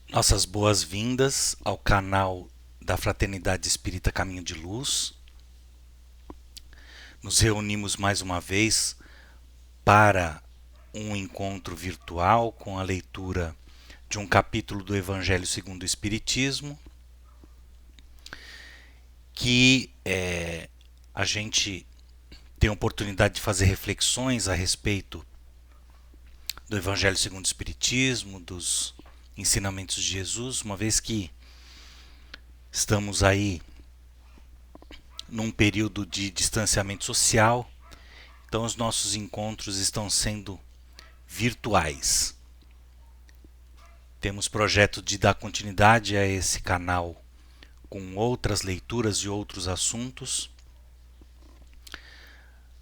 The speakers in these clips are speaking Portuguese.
Nossas boas-vindas ao canal da Fraternidade Espírita Caminho de Luz. Nos reunimos mais uma vez para um encontro virtual com a leitura de um capítulo do Evangelho segundo o Espiritismo, que a gente tem a oportunidade de fazer reflexões a respeito do Evangelho segundo o Espiritismo, dos ensinamentos de Jesus, uma vez que estamos aí num período de distanciamento social, então os nossos encontros estão sendo virtuais. Temos projeto de dar continuidade a esse canal com outras leituras de outros assuntos,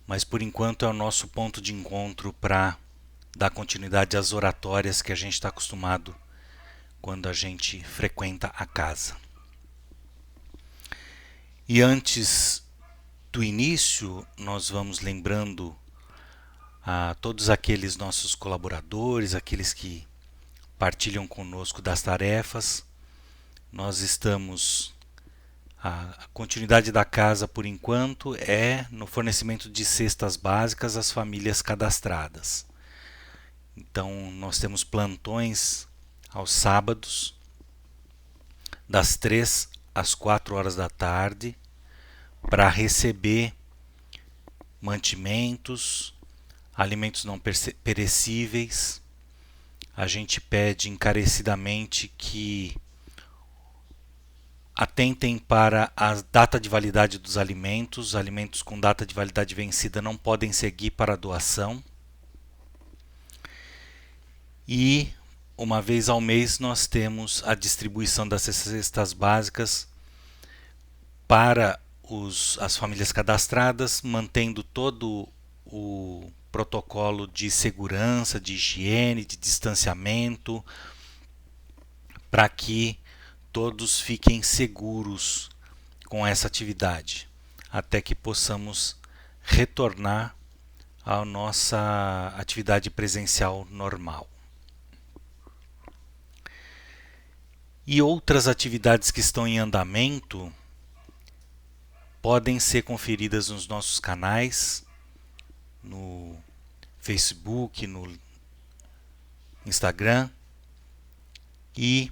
mas por enquanto é o nosso ponto de encontro para dar continuidade às oratórias que a gente está acostumado quando a gente frequenta a casa. E antes do início, nós vamos lembrando a todos aqueles nossos colaboradores, aqueles que partilham conosco das tarefas. Nós estamos a continuidade da casa por enquanto é no fornecimento de cestas básicas às famílias cadastradas. Então nós temos plantões aos sábados das 3 às 4 horas da tarde para receber mantimentos, alimentos não perecíveis. A gente pede encarecidamente que atentem para a data de validade dos alimentos. Alimentos com data de validade vencida não podem seguir para doação. E uma vez ao mês nós temos a distribuição das cestas básicas para as famílias cadastradas, mantendo todo o protocolo de segurança, de higiene, de distanciamento, para que todos fiquem seguros com essa atividade, até que possamos retornar à nossa atividade presencial normal. E outras atividades que estão em andamento podem ser conferidas nos nossos canais, no Facebook, no Instagram, e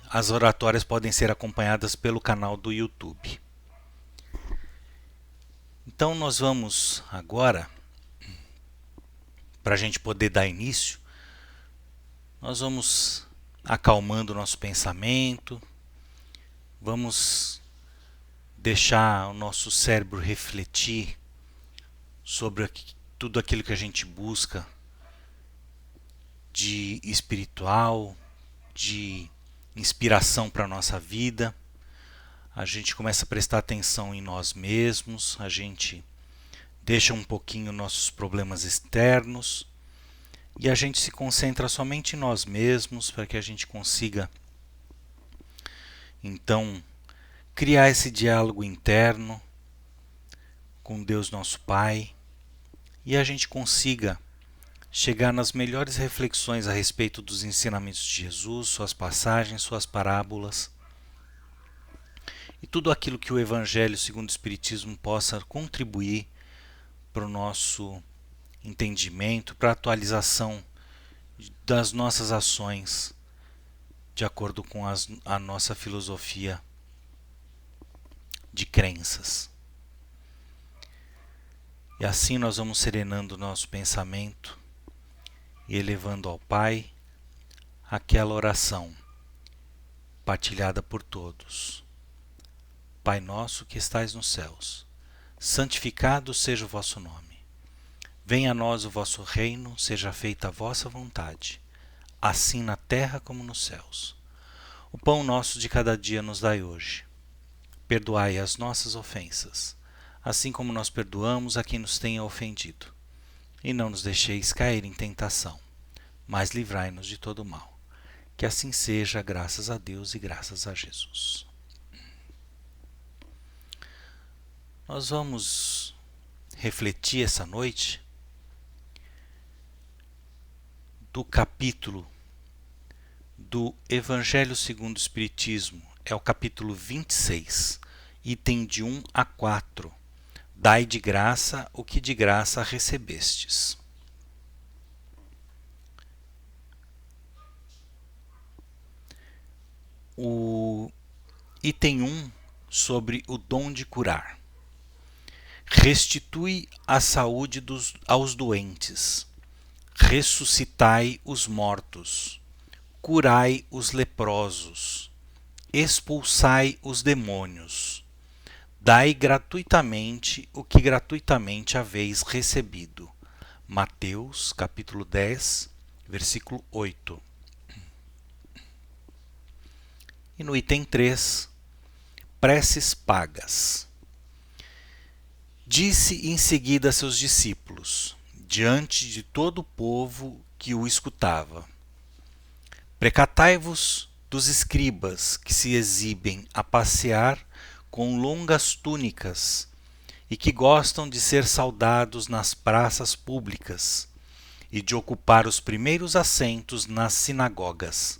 as oratórias podem ser acompanhadas pelo canal do YouTube. Então nós vamos agora, para a gente poder dar início, nós vamos acalmando o nosso pensamento, vamos deixar o nosso cérebro refletir sobre tudo aquilo que a gente busca de espiritual, de inspiração para a nossa vida. A gente começa a prestar atenção em nós mesmos, a gente deixa um pouquinho nossos problemas externos e a gente se concentra somente em nós mesmos para que a gente consiga então criar esse diálogo interno com Deus nosso Pai e a gente consiga chegar nas melhores reflexões a respeito dos ensinamentos de Jesus, suas passagens, suas parábolas e tudo aquilo que o Evangelho segundo o Espiritismo possa contribuir para o nosso entendimento, para a atualização das nossas ações de acordo com a nossa filosofia de crenças. E assim nós vamos serenando o nosso pensamento e elevando ao Pai aquela oração partilhada por todos. Pai nosso que estais nos céus, santificado seja o vosso nome. Venha a nós o vosso reino, seja feita a vossa vontade, assim na terra como nos céus. O pão nosso de cada dia nos dai hoje. Perdoai as nossas ofensas, assim como nós perdoamos a quem nos tenha ofendido. E não nos deixeis cair em tentação, mas livrai-nos de todo mal. Que assim seja, graças a Deus e graças a Jesus. Nós vamos refletir essa noite do capítulo do Evangelho segundo o Espiritismo é o capítulo 26, item de 1 a 4. Dai de graça o que de graça recebestes. O item 1 sobre o dom de curar. Restitui a saúde aos doentes, ressuscitai os mortos, curai os leprosos, expulsai os demônios, dai gratuitamente o que gratuitamente haveis recebido. Mateus, capítulo 10, versículo 8. E no item 3, preces pagas. Disse em seguida a seus discípulos, diante de todo o povo que o escutava: Precatai-vos dos escribas que se exibem a passear com longas túnicas e que gostam de ser saudados nas praças públicas e de ocupar os primeiros assentos nas sinagogas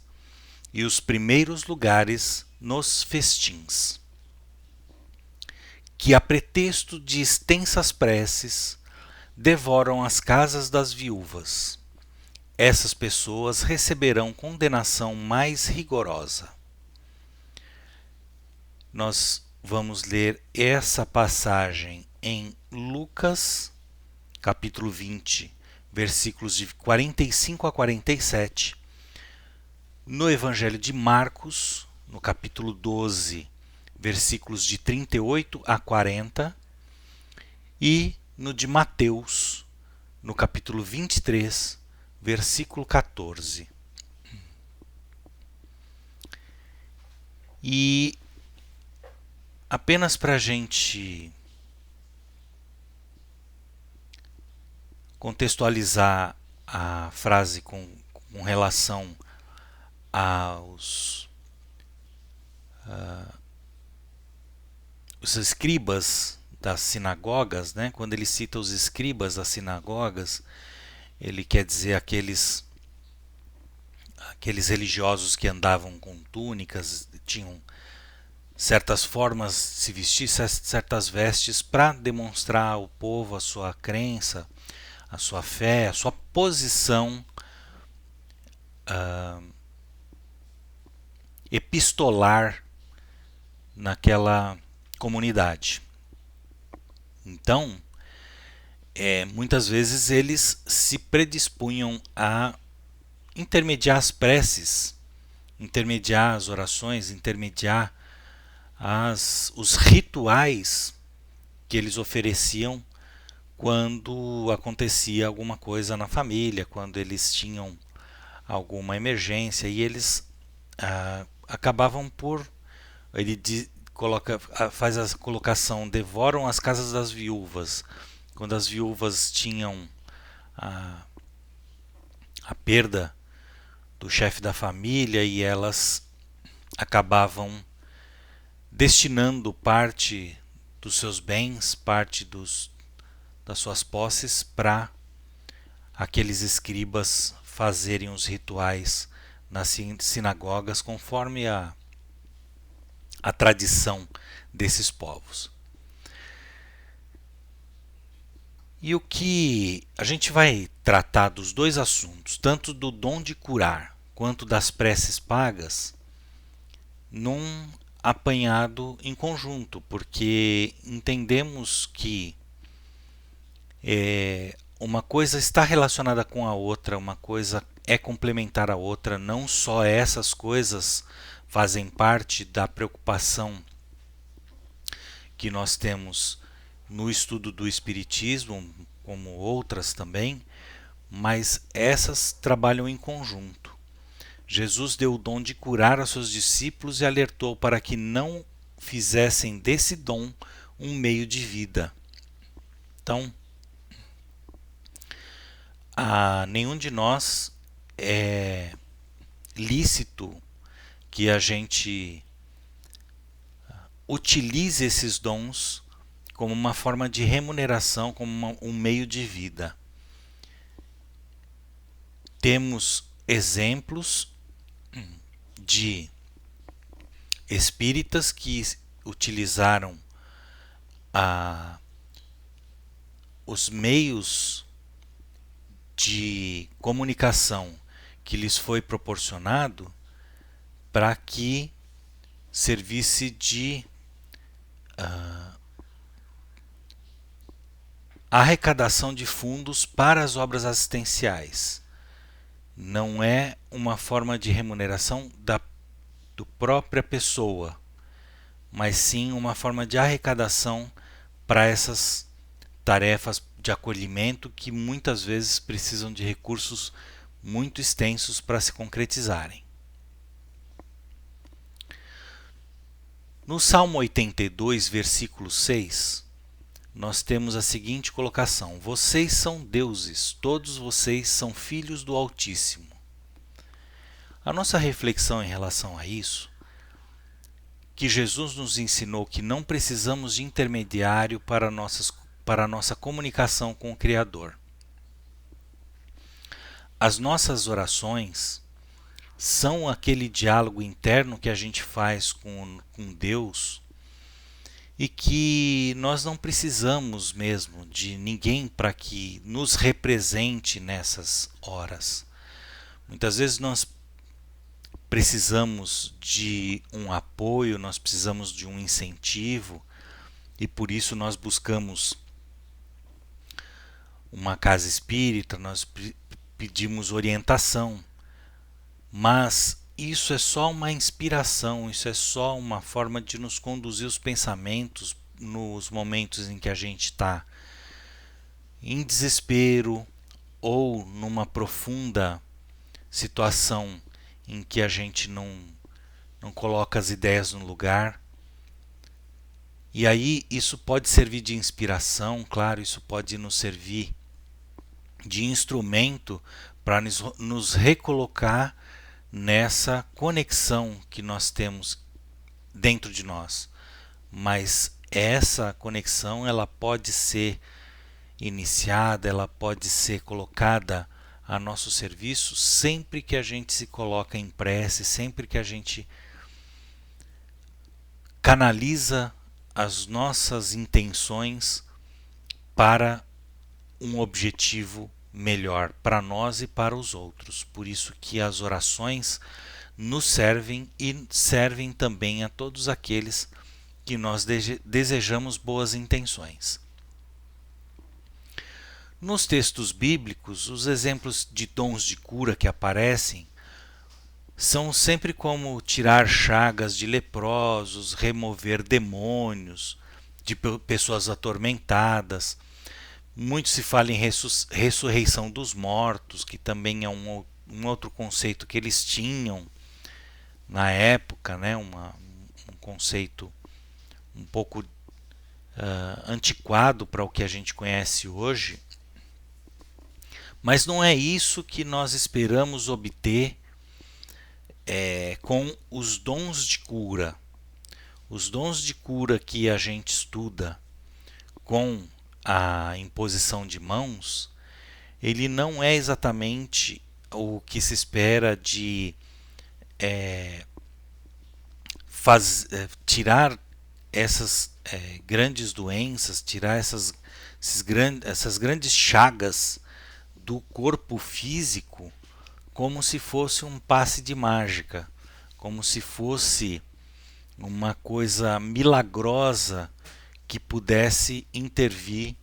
e os primeiros lugares nos festins, que a pretexto de extensas preces devoram as casas das viúvas. Essas pessoas receberão condenação mais rigorosa. Nós vamos ler essa passagem em Lucas, capítulo 20, versículos de 45 a 47, no Evangelho de Marcos, no capítulo 12, versículos de 38 a 40, e no de Mateus, no capítulo 23, versículo 14. E apenas para a gente contextualizar a frase com relação aos os escribas das sinagogas, né? Quando ele cita os escribas das sinagogas, ele quer dizer aqueles religiosos que andavam com túnicas, tinham certas formas de se vestir, certas vestes para demonstrar ao povo a sua crença, a sua fé, a sua posição epistolar naquela comunidade. Então, muitas vezes eles se predispunham a intermediar as preces, intermediar as orações, intermediar os rituais que eles ofereciam quando acontecia alguma coisa na família, quando eles tinham alguma emergência, e eles acabavam por... Ele faz a colocação: devoram as casas das viúvas. Quando as viúvas tinham a perda do chefe da família, e elas acabavam destinando parte dos seus bens, parte das suas posses, para aqueles escribas fazerem os rituais nas sinagogas conforme a tradição desses povos. E o que a gente vai tratar dos dois assuntos, tanto do dom de curar quanto das preces pagas, num apanhado em conjunto, porque entendemos que uma coisa está relacionada com a outra, uma coisa é complementar a outra, não só essas coisas fazem parte da preocupação que nós temos no estudo do Espiritismo, como outras também, mas essas trabalham em conjunto. Jesus deu o dom de curar aos seus discípulos e alertou para que não fizessem desse dom um meio de vida. Então, a nenhum de nós é lícito que a gente utilize esses dons como uma forma de remuneração, como um meio de vida. Temos exemplos de espíritas que utilizaram os meios de comunicação que lhes foi proporcionado para que servisse de arrecadação de fundos para as obras assistenciais. Não é uma forma de remuneração do própria pessoa, mas sim uma forma de arrecadação para essas tarefas de acolhimento que muitas vezes precisam de recursos muito extensos para se concretizarem. No Salmo 82, versículo 6, nós temos a seguinte colocação: vocês são deuses, todos vocês são filhos do Altíssimo. A nossa reflexão em relação a isso, que Jesus nos ensinou que não precisamos de intermediário para a nossa comunicação com o Criador. As nossas orações são aquele diálogo interno que a gente faz com Deus, e que nós não precisamos mesmo de ninguém para que nos represente nessas horas. Muitas vezes nós precisamos de um apoio, nós precisamos de um incentivo, e por isso nós buscamos uma casa espírita, nós pedimos orientação. Mas isso é só uma inspiração, isso é só uma forma de nos conduzir os pensamentos nos momentos em que a gente está em desespero ou numa profunda situação em que a gente não coloca as ideias no lugar. E aí isso pode servir de inspiração, claro, isso pode nos servir de instrumento para nos recolocar nessa conexão que nós temos dentro de nós. Mas essa conexão ela pode ser iniciada, ela pode ser colocada a nosso serviço sempre que a gente se coloca em prece, sempre que a gente canaliza as nossas intenções para um objetivo melhor para nós e para os outros. Por isso que as orações nos servem e servem também a todos aqueles que nós desejamos boas intenções. Nos textos bíblicos, os exemplos de dons de cura que aparecem são sempre como tirar chagas de leprosos, remover demônios, de pessoas atormentadas. Muito se fala em ressurreição dos mortos, que também é um outro conceito que eles tinham na época, né? Um conceito um pouco antiquado para o que a gente conhece hoje. Mas não é isso que nós esperamos obter com os dons de cura. Os dons de cura que a gente estuda com a imposição de mãos, ele não é exatamente o que se espera de tirar essas grandes doenças, tirar essas grandes chagas do corpo físico como se fosse um passe de mágica, como se fosse uma coisa milagrosa que pudesse intervir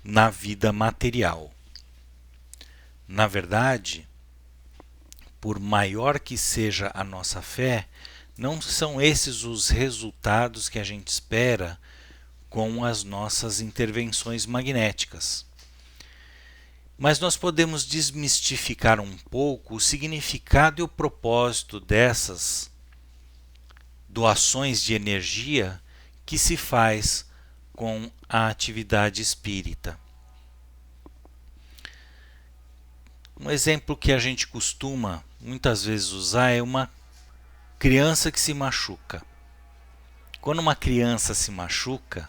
na vida material. Na verdade, por maior que seja a nossa fé, não são esses os resultados que a gente espera com as nossas intervenções magnéticas. Mas nós podemos desmistificar um pouco o significado e o propósito dessas doações de energia que se faz com a atividade espírita. Um exemplo que a gente costuma muitas vezes usar é uma criança que se machuca. Quando uma criança se machuca,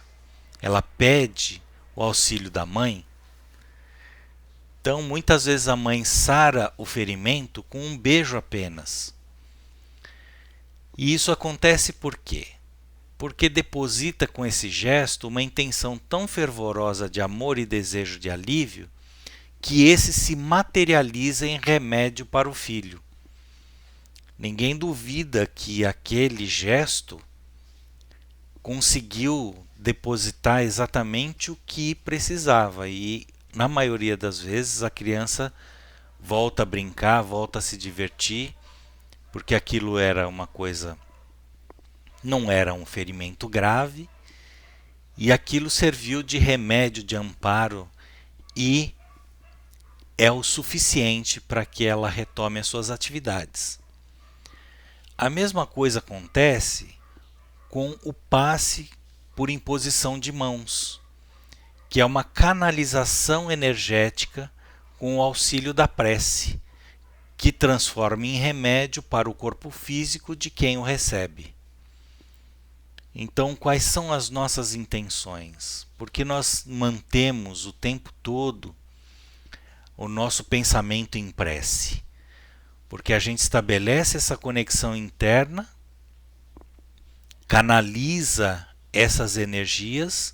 ela pede o auxílio da mãe. Então, muitas vezes a mãe sara o ferimento com um beijo apenas. E isso acontece por quê? Porque deposita com esse gesto uma intenção tão fervorosa de amor e desejo de alívio que esse se materializa em remédio para o filho. Ninguém duvida que aquele gesto conseguiu depositar exatamente o que precisava e, na maioria das vezes, a criança volta a brincar, volta a se divertir, porque aquilo era uma coisa, não era um ferimento grave, e aquilo serviu de remédio, de amparo, e é o suficiente para que ela retome as suas atividades. A mesma coisa acontece com o passe por imposição de mãos, que é uma canalização energética com o auxílio da prece, que transforma em remédio para o corpo físico de quem o recebe. Então, quais são as nossas intenções? Porque nós mantemos o tempo todo o nosso pensamento em prece? Porque a gente estabelece essa conexão interna, canaliza essas energias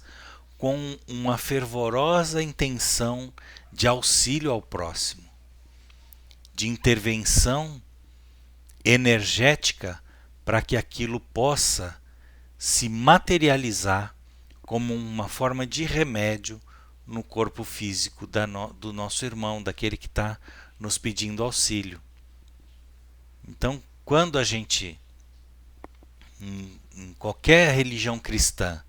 com uma fervorosa intenção de auxílio ao próximo, de intervenção energética para que aquilo possa se materializar como uma forma de remédio no corpo físico do nosso irmão, daquele que está nos pedindo auxílio. Então, quando a gente, em qualquer religião cristã,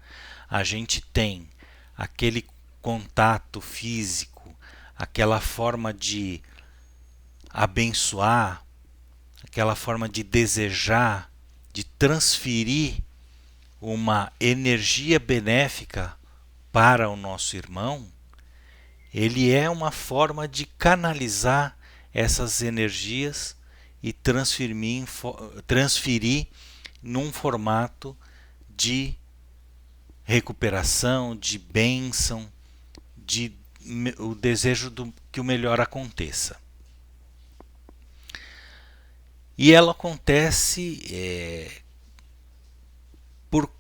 a gente tem aquele contato físico, aquela forma de abençoar, aquela forma de desejar, de transferir uma energia benéfica para o nosso irmão, ele é uma forma de canalizar essas energias e transferir num formato de recuperação, de bênção, de o desejo que o melhor aconteça. E ela acontece por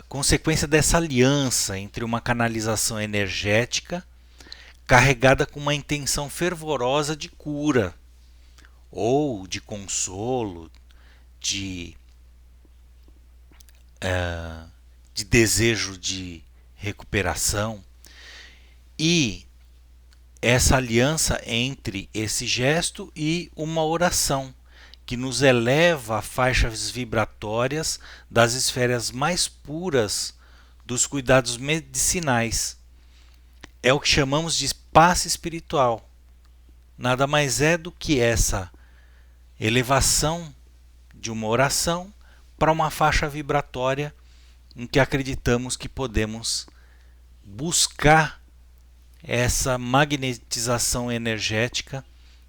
consequência dessa aliança entre uma canalização energética carregada com uma intenção fervorosa de cura, ou de consolo, de desejo de recuperação, e essa aliança entre esse gesto e uma oração que nos eleva a faixas vibratórias das esferas mais puras dos cuidados medicinais. É o que chamamos de passe espiritual. Nada mais é do que essa elevação de uma oração para uma faixa vibratória em que acreditamos que podemos buscar essa magnetização energética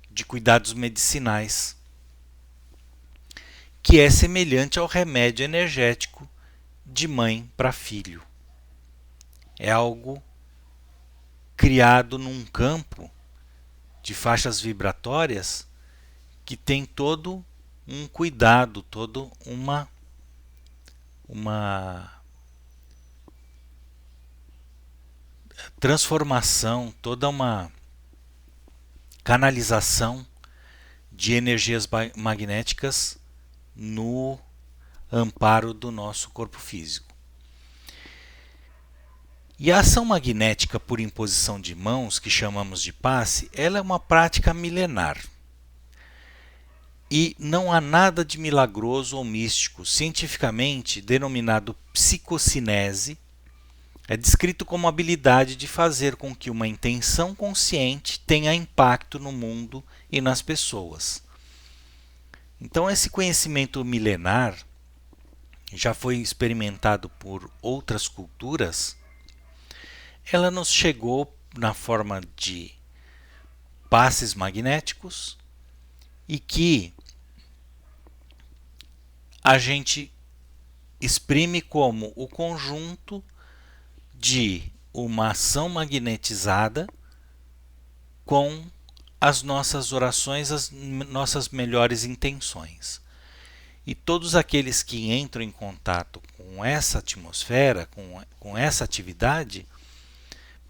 de cuidados medicinais, que é semelhante ao remédio energético de mãe para filho. É algo criado num campo de faixas vibratórias que tem todo um cuidado, toda uma transformação, toda uma canalização de energias magnéticas no amparo do nosso corpo físico. E a ação magnética por imposição de mãos, que chamamos de passe, ela é uma prática milenar. E não há nada de milagroso ou místico, cientificamente denominado psicocinese. É descrito como a habilidade de fazer com que uma intenção consciente tenha impacto no mundo e nas pessoas. Então, esse conhecimento milenar já foi experimentado por outras culturas. Ela nos chegou na forma de passes magnéticos e que a gente exprime como o conjunto de uma ação magnetizada com as nossas orações, as nossas melhores intenções. E todos aqueles que entram em contato com essa atmosfera, com essa atividade,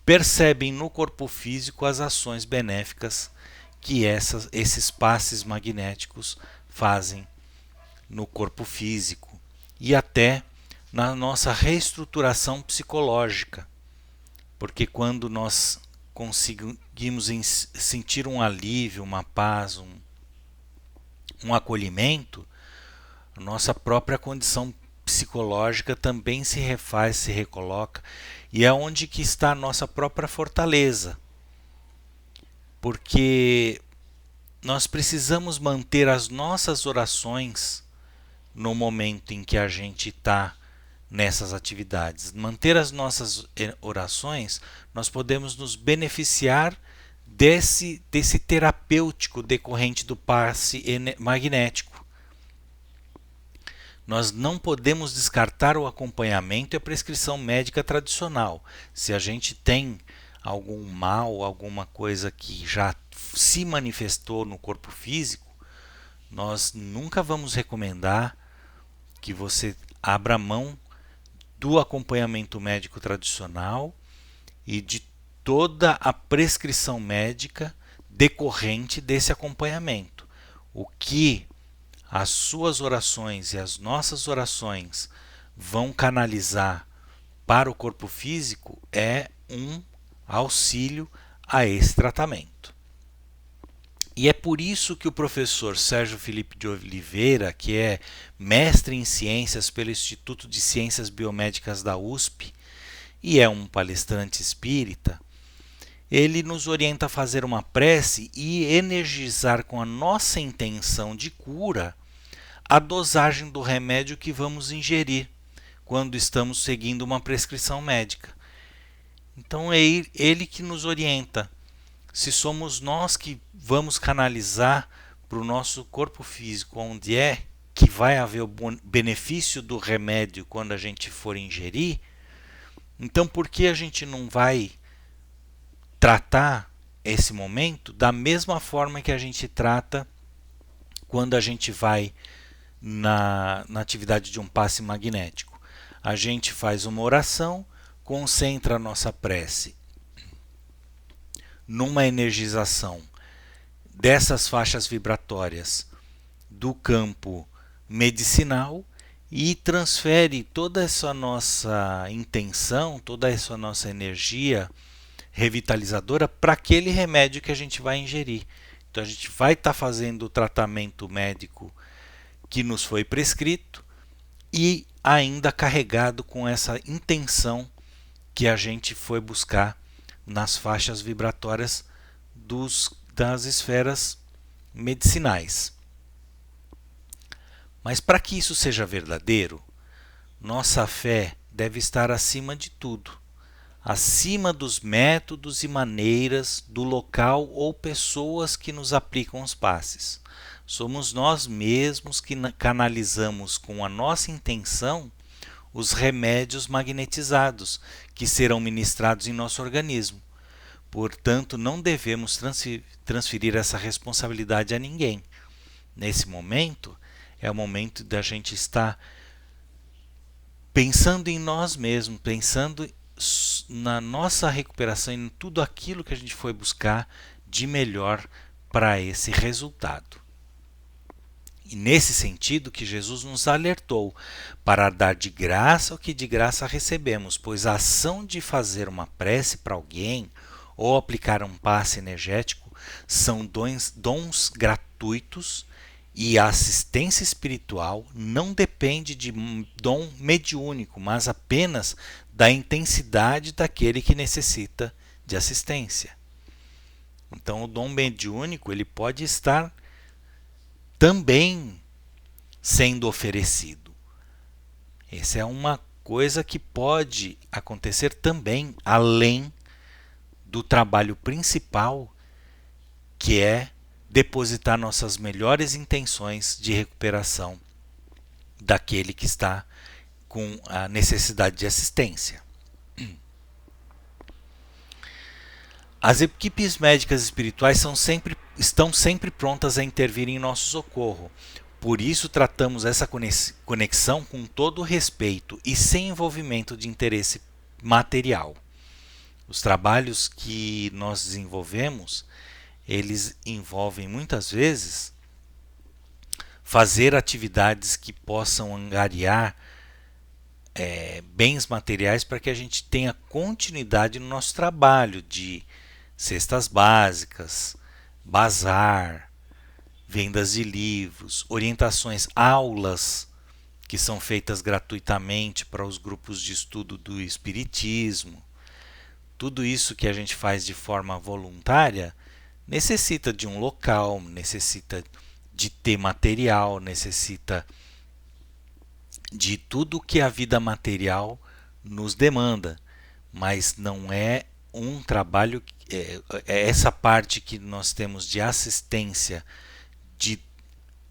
percebem no corpo físico as ações benéficas que esses passes magnéticos fazem no corpo físico e até na nossa reestruturação psicológica, porque quando nós conseguimos sentir um alívio, uma paz, um acolhimento, nossa própria condição psicológica também se refaz, se recoloca, e é onde que está a nossa própria fortaleza, porque nós precisamos manter as nossas orações no momento em que a gente está nessas atividades. Manter as nossas orações, nós podemos nos beneficiar desse terapêutico decorrente do passe magnético. Nós não podemos descartar o acompanhamento e a prescrição médica tradicional. Se a gente tem algum mal, alguma coisa que já se manifestou no corpo físico, nós nunca vamos recomendar que você abra mão do acompanhamento médico tradicional e de toda a prescrição médica decorrente desse acompanhamento. O que as suas orações e as nossas orações vão canalizar para o corpo físico é um auxílio a esse tratamento. E é por isso que o professor Sérgio Felipe de Oliveira, que é mestre em ciências pelo Instituto de Ciências Biomédicas da USP e é um palestrante espírita, ele nos orienta a fazer uma prece e energizar com a nossa intenção de cura a dosagem do remédio que vamos ingerir quando estamos seguindo uma prescrição médica. Então é ele que nos orienta. Se somos nós que vamos canalizar para o nosso corpo físico onde é que vai haver o benefício do remédio quando a gente for ingerir, então por que a gente não vai tratar esse momento da mesma forma que a gente trata quando a gente vai na atividade de um passe magnético? A gente faz uma oração, concentra a nossa prece numa energização dessas faixas vibratórias do campo medicinal e transfere toda essa nossa intenção, toda essa nossa energia revitalizadora para aquele remédio que a gente vai ingerir. Então a gente vai estar fazendo o tratamento médico que nos foi prescrito e ainda carregado com essa intenção que a gente foi buscar nas faixas vibratórias das esferas medicinais. Mas para que isso seja verdadeiro, nossa fé deve estar acima de tudo, acima dos métodos e maneiras do local ou pessoas que nos aplicam os passes. Somos nós mesmos que canalizamos com a nossa intenção os remédios magnetizados que serão ministrados em nosso organismo. Portanto, não devemos transferir essa responsabilidade a ninguém. Nesse momento, é o momento da gente estar pensando em nós mesmos, pensando na nossa recuperação e em tudo aquilo que a gente foi buscar de melhor para esse resultado. E nesse sentido que Jesus nos alertou para dar de graça o que de graça recebemos, pois a ação de fazer uma prece para alguém ou aplicar um passe energético são dons gratuitos e a assistência espiritual não depende de dom mediúnico, mas apenas da intensidade daquele que necessita de assistência. Então o dom mediúnico ele pode estar também sendo oferecido. Essa é uma coisa que pode acontecer também além do trabalho principal, que é depositar nossas melhores intenções de recuperação daquele que está com a necessidade de assistência. As equipes médicas espirituais estão sempre prontas a intervir em nosso socorro, Por isso tratamos essa conexão com todo respeito e sem envolvimento de interesse material. Os trabalhos que nós desenvolvemos, eles envolvem muitas vezes fazer atividades que possam angariar bens materiais para que a gente tenha continuidade no nosso trabalho de cestas básicas, bazar, vendas de livros, orientações, aulas que são feitas gratuitamente para os grupos de estudo do Espiritismo. Tudo isso que a gente faz de forma voluntária necessita de um local, necessita de ter material, necessita de tudo que a vida material nos demanda, mas não é um trabalho, essa parte que nós temos de assistência, de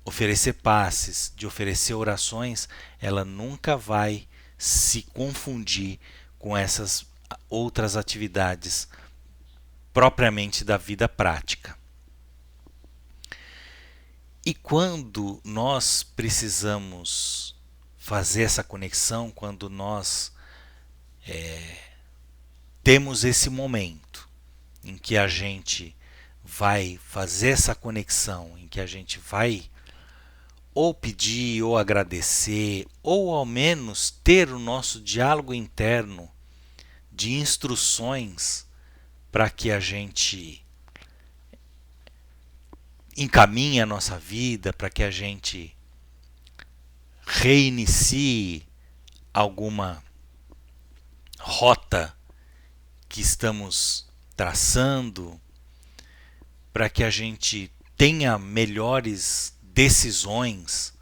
oferecer passes, de oferecer orações, ela nunca vai se confundir com essas outras atividades propriamente da vida prática. E quando nós precisamos fazer essa conexão, quando nós temos esse momento em que a gente vai fazer essa conexão, em que a gente vai ou pedir, ou agradecer, ou ao menos ter o nosso diálogo interno de instruções para que a gente encaminhe a nossa vida, para que a gente reinicie alguma rota que estamos traçando, para que a gente tenha melhores decisões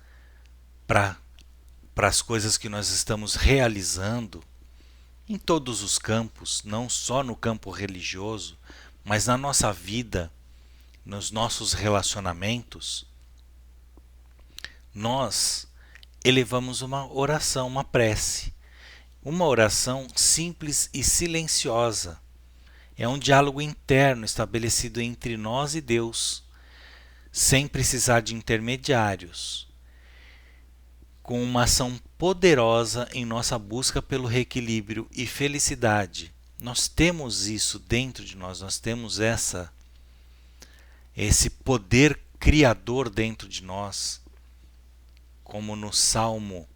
para as coisas que nós estamos realizando em todos os campos, não só no campo religioso, mas na nossa vida, nos nossos relacionamentos, nós elevamos uma oração, uma prece. Uma oração simples e silenciosa. É um diálogo interno estabelecido entre nós e Deus, sem precisar de intermediários, com uma ação poderosa em nossa busca pelo reequilíbrio e felicidade. Nós temos isso dentro de nós, nós temos esse poder criador dentro de nós, como no Salmo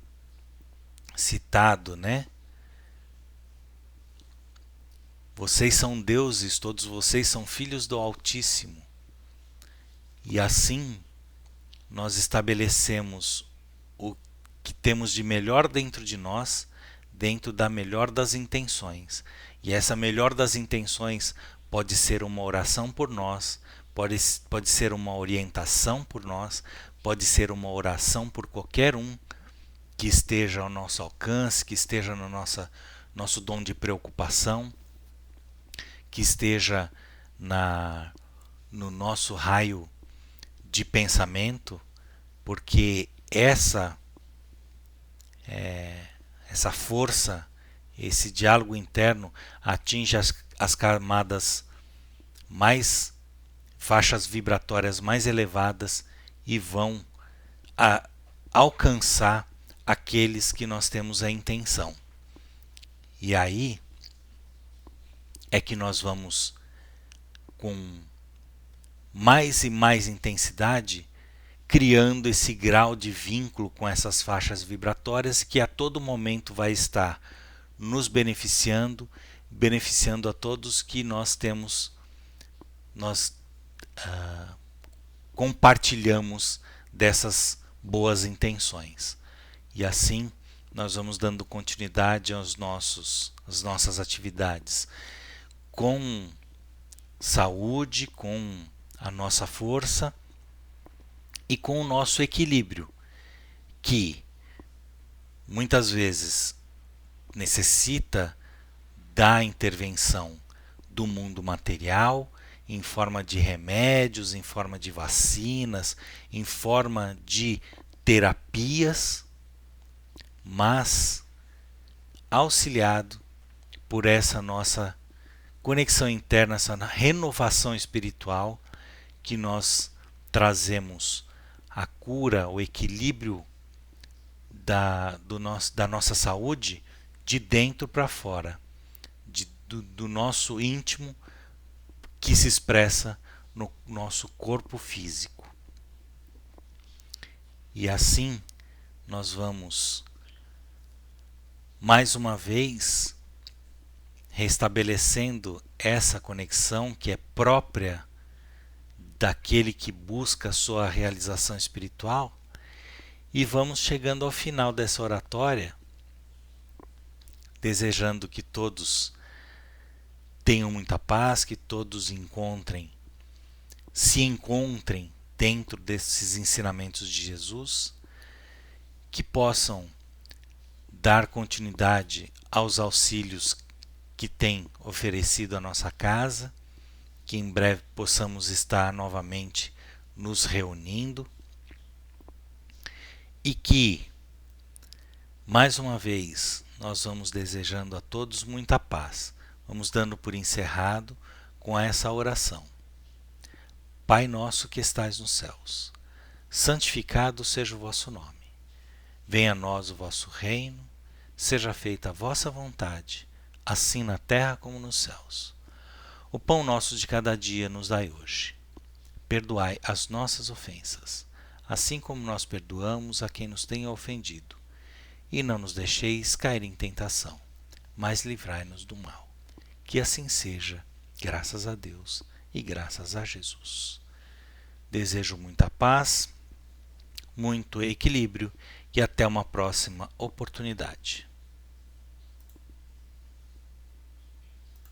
citado, né? Vocês são deuses, todos vocês são filhos do Altíssimo. E assim nós estabelecemos o que temos de melhor dentro de nós, dentro da melhor das intenções. E essa melhor das intenções pode ser uma oração por nós, pode ser uma orientação por nós, pode ser uma oração por qualquer um que esteja ao nosso alcance, que esteja no nosso dom de preocupação, que esteja no nosso raio de pensamento, porque essa força, esse diálogo interno atinge as camadas mais, faixas vibratórias mais elevadas e vão alcançar aqueles que nós temos a intenção. E aí é que nós vamos, com mais e mais intensidade, criando esse grau de vínculo com essas faixas vibratórias que a todo momento vai estar nos beneficiando, beneficiando a todos que nós compartilhamos dessas boas intenções. E assim nós vamos dando continuidade às nossas atividades, com saúde, com a nossa força e com o nosso equilíbrio, que muitas vezes necessita da intervenção do mundo material, em forma de remédios, em forma de vacinas, em forma de terapias, mas auxiliado por essa nossa conexão interna, essa renovação espiritual que nós trazemos a cura, o equilíbrio da nossa saúde de dentro para fora, do nosso íntimo que se expressa no nosso corpo físico. E assim nós vamos mais uma vez restabelecendo essa conexão que é própria daquele que busca a sua realização espiritual, e vamos chegando ao final dessa oratória, desejando que todos tenham muita paz, que todos se encontrem dentro desses ensinamentos de Jesus, que possam dar continuidade aos auxílios que tem oferecido à nossa casa, que em breve possamos estar novamente nos reunindo e que, mais uma vez, nós vamos desejando a todos muita paz. Vamos dando por encerrado com essa oração. Pai nosso que estais nos céus, santificado seja o vosso nome. Venha a nós o vosso reino, seja feita a vossa vontade, assim na terra como nos céus. O pão nosso de cada dia nos dai hoje. Perdoai as nossas ofensas, assim como nós perdoamos a quem nos tenha ofendido. E não nos deixeis cair em tentação, mas livrai-nos do mal. Que assim seja, graças a Deus e graças a Jesus. Desejo muita paz, muito equilíbrio e até uma próxima oportunidade.